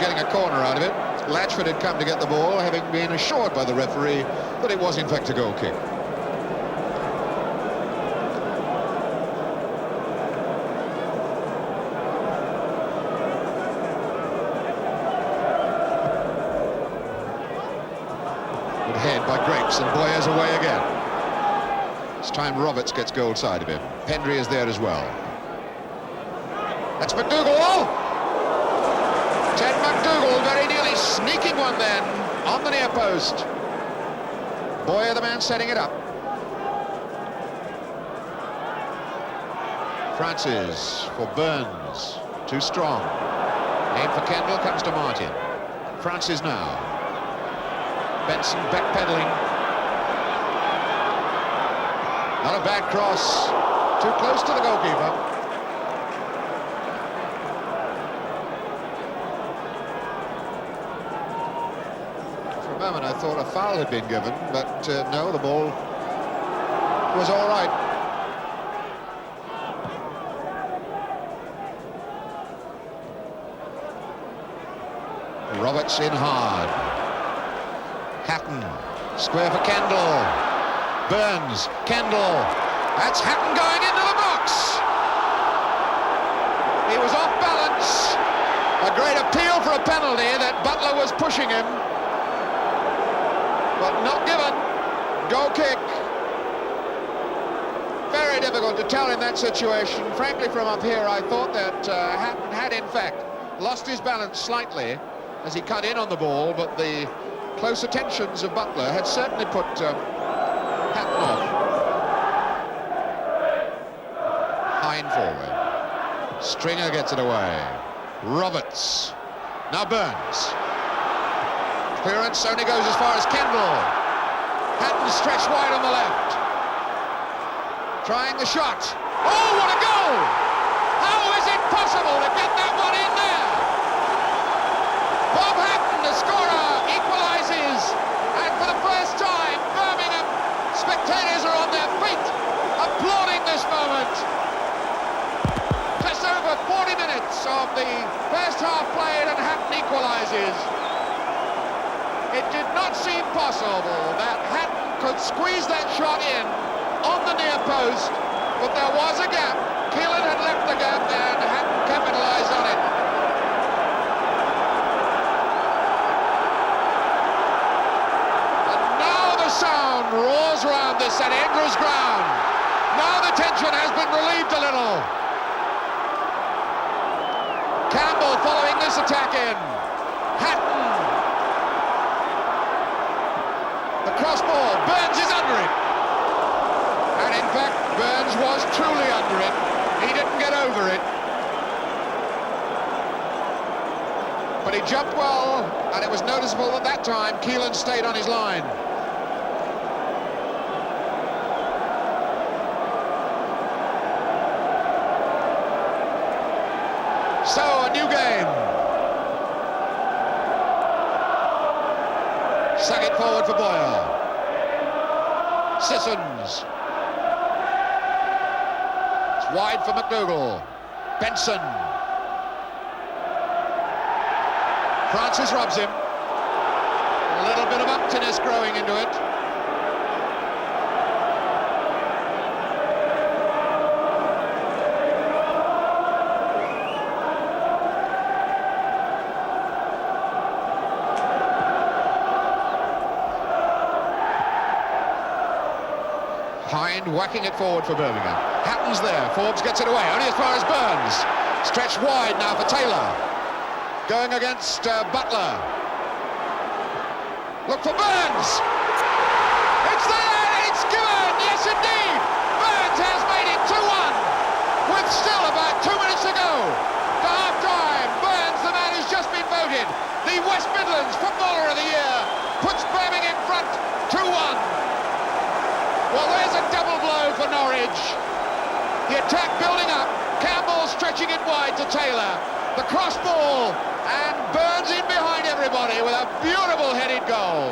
getting a corner out of it. Latchford had come to get the ball, having been assured by the referee that it was in fact a goal kick. Good head by Grapes, and Boyer's away again. This time Roberts gets goal side of him. Hendry is there as well. That's McDougall! Ted McDougall very nearly sneaking one then on the near post. Boyer the man setting it up. Francis for Burns, too strong. Aim for Kendall, comes to Martin. Francis now. Benson backpedaling. Not a bad cross, too close to the goalkeeper. For a moment I thought a foul had been given, but no, the ball was all right. Roberts in hard. Hatton, square for Kendall. Burns, Kendall. That's Hatton going into the box. He was off balance. A great appeal for a penalty that Butler was pushing him, but not given. Goal kick. Very difficult to tell in that situation. Frankly, from up here, I thought that Hatton had in fact lost his balance slightly as he cut in on the ball, but the close attentions of Butler had certainly put Hatton off. Hine forward. Stringer gets it away. Roberts. Now Burns. Clearance only goes as far as Kendall. Hatton stretched wide on the left. Trying the shot. Oh, what a goal! How is it possible to get that one in there? Bob Hatton, the scorer, equalises, and for the first time, Birmingham spectators are on their feet, applauding this moment. Just over 40 minutes of the first half played, and Hatton equalises. It did not seem possible that Hatton could squeeze that shot in on the near post, but there was a gap. Keelan had left the gap, and Hatton capitalised on it. Sound roars round this St Andrews ground. Now the tension has been relieved a little. Campbell following this attack in. Hatton. The cross ball. Burns is under it. And in fact, Burns was truly under it. He didn't get over it. But he jumped well, and it was noticeable at that time Keelan stayed on his line. So, a new game. Suck it forward for Boyer. Sissons. It's wide for McDougall. Benson. Francis robs him. A little bit of emptiness growing into it. Hine whacking it forward for Birmingham. Hatton's there. Forbes gets it away, only as far as Burns. Stretched wide now for Taylor. Going against Butler. Look for Burns. It's there, it's given. Yes, indeed. Burns has made it 2-1 with still about 2 minutes to go. To half-time, Burns, the man who's just been voted the West Midlands Footballer of the Year, puts Birmingham in front 2-1. Well, there's a double blow for Norwich. The attack building up. Campbell stretching it wide to Taylor. The cross ball, and Burns in behind everybody with a beautiful headed goal.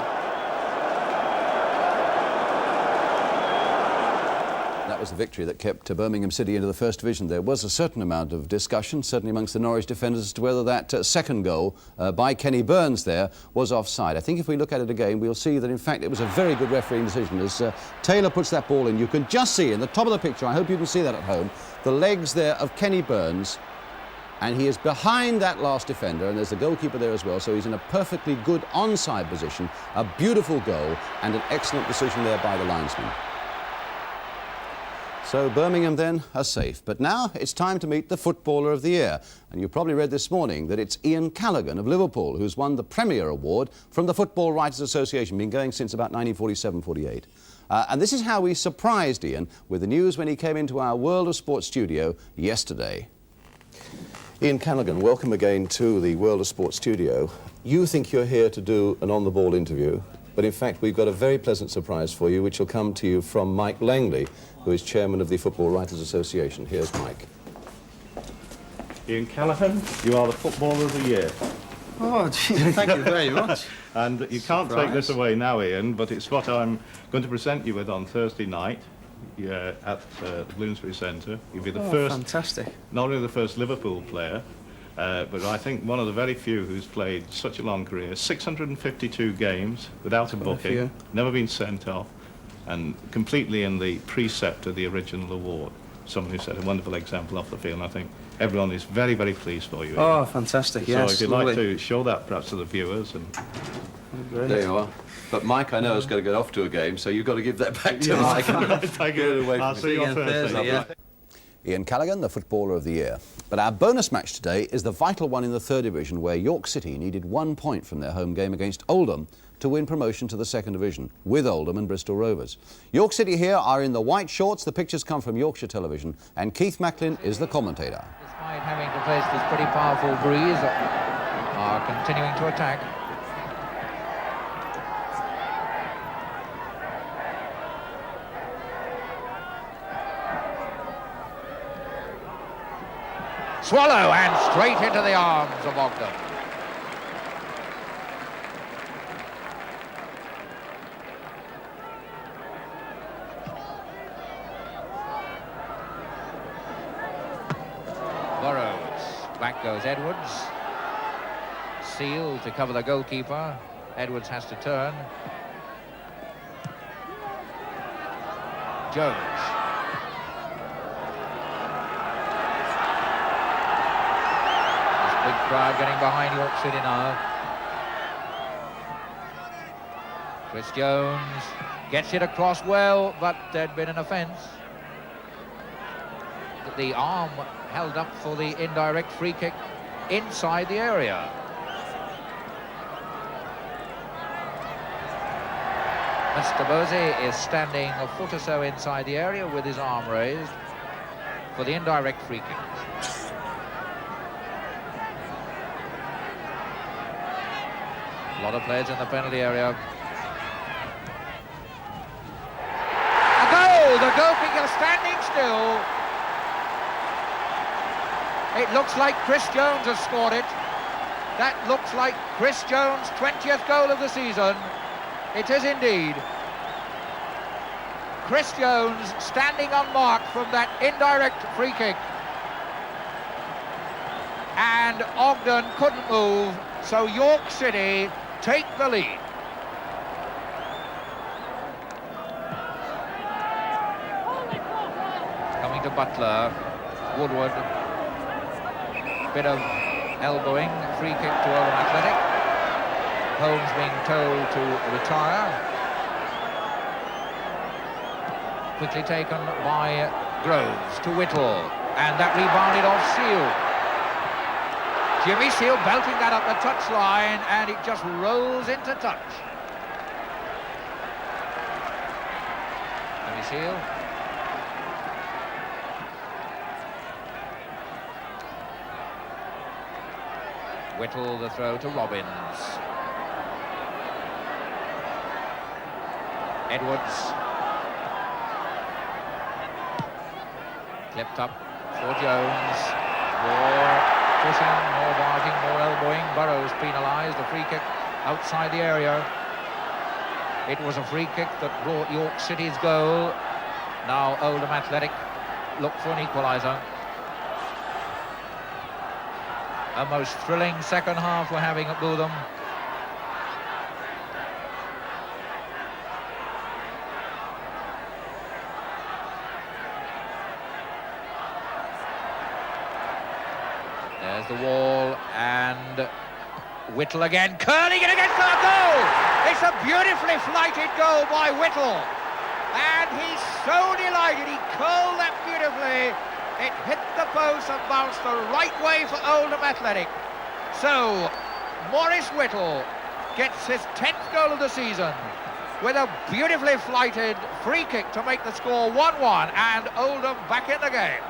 That was was the victory that kept Birmingham City into the First Division. There was a certain amount of discussion, certainly amongst the Norwich defenders, as to whether that second goal by Kenny Burns there was offside. I think if we look at it again, we'll see that, in fact, it was a very good refereeing decision. As Taylor puts that ball in, you can just see in the top of the picture, I hope you can see that at home, the legs there of Kenny Burns, and he is behind that last defender, and there's the goalkeeper there as well, so he's in a perfectly good onside position, a beautiful goal, and an excellent decision there by the linesman. So Birmingham then are safe. But now it's time to meet the Footballer of the Year. And you probably read this morning that it's Ian Callaghan of Liverpool who's won the Premier Award from the Football Writers Association, been going since about 1947-48. And this is how we surprised Ian with the news when he came into our World of Sport studio yesterday. Ian Callaghan, welcome again to the World of Sport studio. You think you're here to do an on-the-ball interview, but in fact we've got a very pleasant surprise for you, which will come to you from Mike Langley, who is chairman of the Football Writers Association. Here's Mike. Ian Callaghan, you are the Footballer of the Year. Oh, gee, thank you very much. And you can't take this away now, Ian, but it's what I'm going to present you with on Thursday night at Bloomsbury Centre. You'll be the first, fantastic. Not only the first Liverpool player, but I think one of the very few who's played such a long career, 652 games without a booking, never been sent off, and completely in the precept of the original award. Someone who set a wonderful example off the field, and I think everyone is very, very pleased for you. Oh, fantastic, so yes. So if you'd like to show that perhaps to the viewers. And there you are. But Mike, I know, has got to get off to a game, so you've got to give that back to Mike. Thank you. I'll see you on Thursday. Ian Callaghan, the Footballer of the Year. But our bonus match today is the vital one in the third division, where York City needed 1 point from their home game against Oldham to win promotion to the second division, with Oldham and Bristol Rovers. York City here are in the white shorts. The pictures come from Yorkshire Television, and Keith Macklin is the commentator. Despite having to face this pretty powerful breeze, are continuing to attack. Swallow, and straight into the arms of Ogden. Burrows, back goes Edwards. Seal to cover the goalkeeper. Edwards has to turn. Jones. Big crowd getting behind York City now. Chris Jones gets it across well, but there'd been an offence. The arm held up for the indirect free kick inside the area. Mr. Bosey is standing a foot or so inside the area with his arm raised for the indirect free kick. A lot of players in the penalty area. A goal! The goalkeeper standing still. It looks like Chris Jones has scored it. That looks like Chris Jones' 20th goal of the season. It is indeed. Chris Jones standing unmarked from that indirect free kick. And Ogden couldn't move, so York City take the lead. Coming to Butler, Woodward, bit of elbowing, free kick to Oldham Athletic. Holmes being told to retire. Quickly taken by Groves to Whittle, and that rebounded off Seal. Jimmy Seal belting that up the touchline, and it just rolls into touch. Jimmy Seal. Whittle the throw to Robbins. Edwards. Clipped up for Jones. More pushing, more barking, more elbowing. Burrows penalised. A free kick outside the area. It was a free kick that brought York City's goal. Now Oldham Athletic look for an equaliser. A most thrilling second half we're having at Oldham. There's the wall, and Whittle again, curling it against our goal! It's a beautifully flighted goal by Whittle. And he's so delighted, he curled that beautifully. It hit the post and bounced the right way for Oldham Athletic. So, Maurice Whittle gets his 10th goal of the season with a beautifully flighted free kick to make the score 1-1, and Oldham back in the game.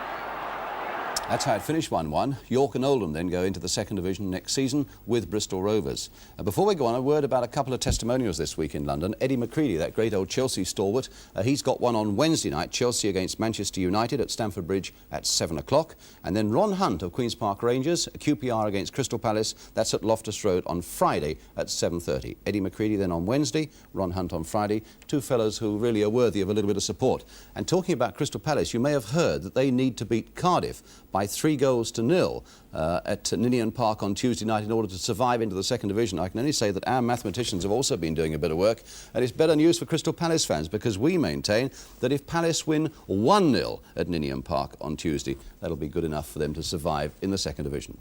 That's how it finished 1-1. York and Oldham then go into the second division next season with Bristol Rovers. Before we go on, a word about a couple of testimonials this week in London. Eddie McCready, that great old Chelsea stalwart, he's got one on Wednesday night, Chelsea against Manchester United at Stamford Bridge at 7 o'clock. And then Ron Hunt of Queen's Park Rangers, QPR against Crystal Palace, that's at Loftus Road on Friday at 7:30. Eddie McCready then on Wednesday, Ron Hunt on Friday, two fellows who really are worthy of a little bit of support. And talking about Crystal Palace, you may have heard that they need to beat Cardiff by 3-0 at Ninian Park on Tuesday night in order to survive into the second division. I can only say that our mathematicians have also been doing a bit of work, and it's better news for Crystal Palace fans because we maintain that if Palace win 1-0 at Ninian Park on Tuesday, that'll be good enough for them to survive in the second division.